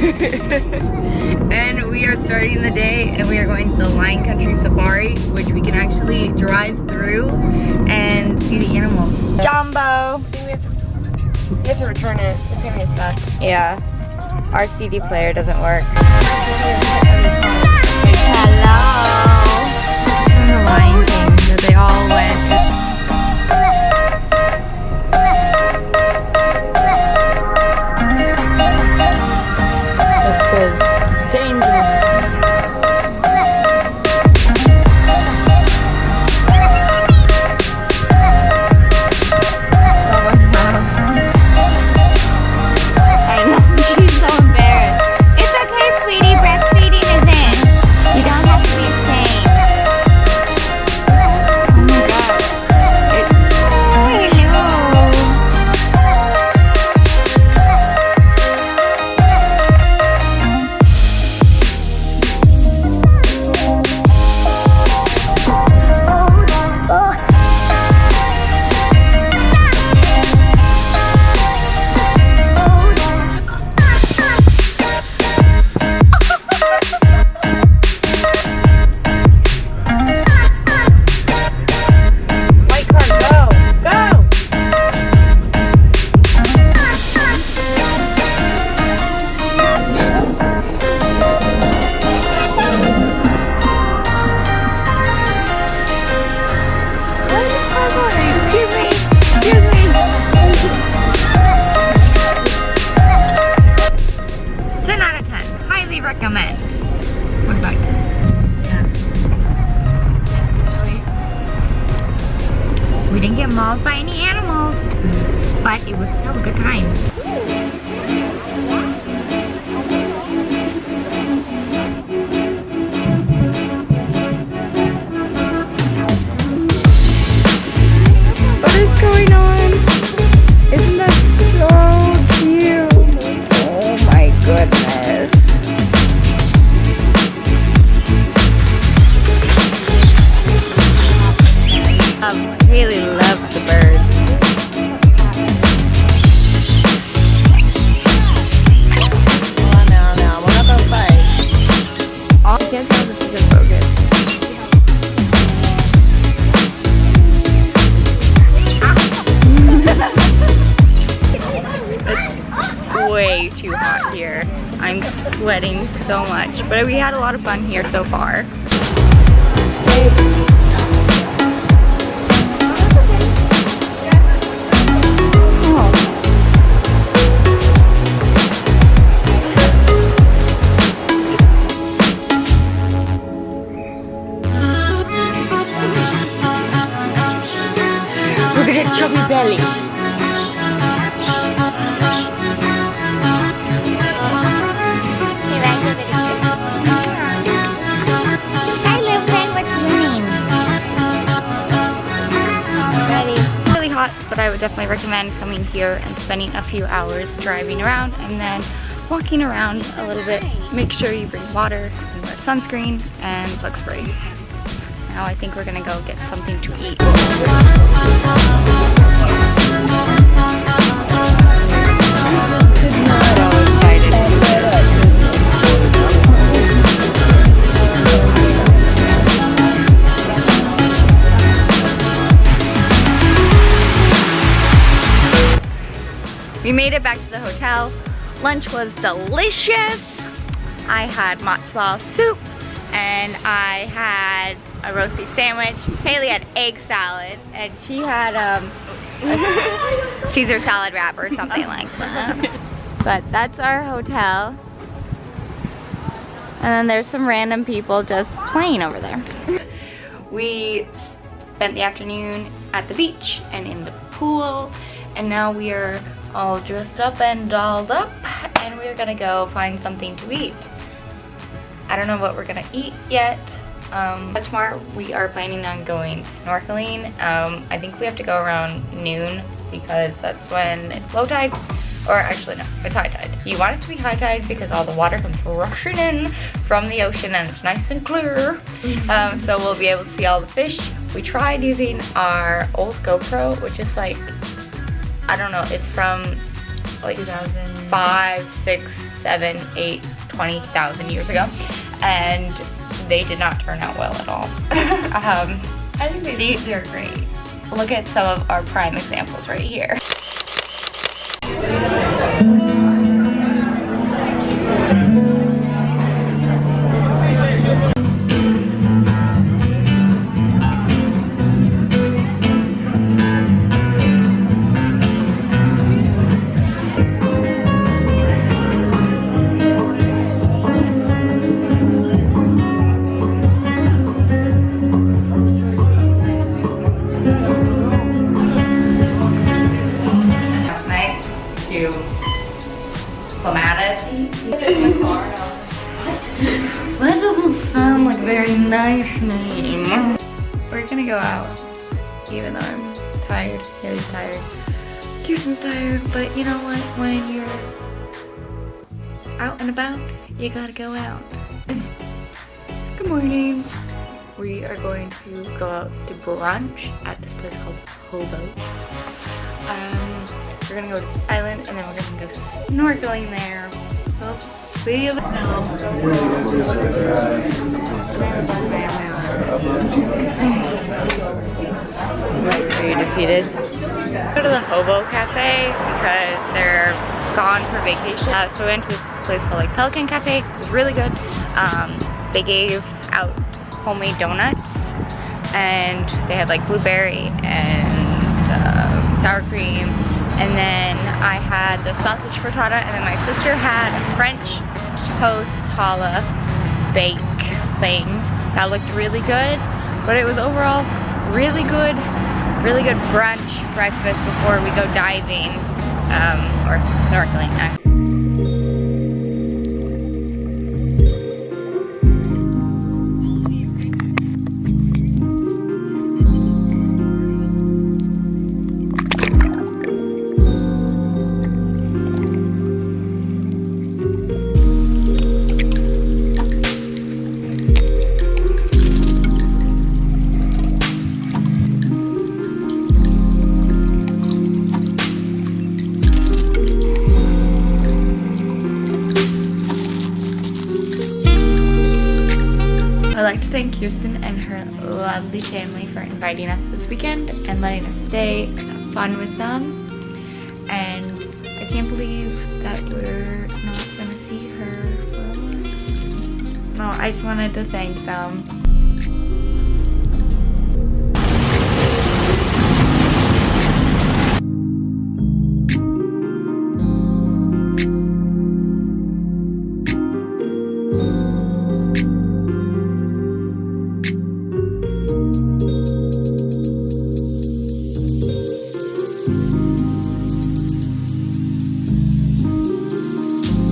And we are starting the day and we are going to the Lion Country Safari, which we can actually drive through and see the animals. Jumbo! We have to return it. It's gonna get stuck. Yeah. Our CD player doesn't work. Hello! And the Lion King that they all went. Recommend. What about you? Yeah. We didn't get mauled by any animals, but it was still a good time. What is going on? Isn't that so cute? Oh my goodness. Haley loves the birds. Oh, no, we're not gonna fight. I can't tell if this is in focus. It's way too hot here. I'm sweating so much, but we had a lot of fun here so far. Look at that chubby belly. Hi, little friend. What's your name? Ready. Really hot, but I would definitely recommend coming here and spending a few hours driving around and then walking around a little bit. Make sure you bring water and wear sunscreen and bug spray. Now I think we're gonna go get something to eat. We made it back to the hotel. Lunch was delicious. I had matzo ball soup and I had a roast beef sandwich. Haley had egg salad and she had a Caesar salad wrap or something like that. But that's our hotel. And then there's some random people just playing over there. We spent the afternoon at the beach and in the pool, and now we are all dressed up and dolled up, and we're gonna go find something to eat. I don't know what we're gonna eat yet. But tomorrow we are planning on going snorkeling. I think we have to go around noon because that's when it's low tide. Or actually no, it's high tide. You want it to be high tide because all the water comes rushing in from the ocean and it's nice and clear. So we'll be able to see all the fish. We tried using our old GoPro, which is like, I don't know, it's from like 5, 6, 7, 8, 20,000 years ago, and they did not turn out well at all. I think they're great. Look at some of our prime examples right here. To Clematis. That doesn't sound like a very nice name. We're gonna go out, even though I'm tired. Harry's tired. Kirsten's tired, but you know what? When you're out and about, you gotta go out. Good morning. We are going to go out to brunch at this place called Hobo. We're gonna go to the island and then we're gonna go snorkeling there. So see you later. Are you defeated? Go to the Hobo Cafe because they're gone for vacation. So we went to this place called like Pelican Cafe. It was really good. They gave out homemade donuts and they had like blueberry and sour cream. And then I had the sausage frittata, and then my sister had a French toast challah bake thing that looked really good. But it was overall really good brunch breakfast before we go diving or snorkeling. I'd like to thank Kirsten and her lovely family for inviting us this weekend and letting us stay and have fun with them. And I can't believe that we're not gonna see her for a while. No, I just wanted to thank them.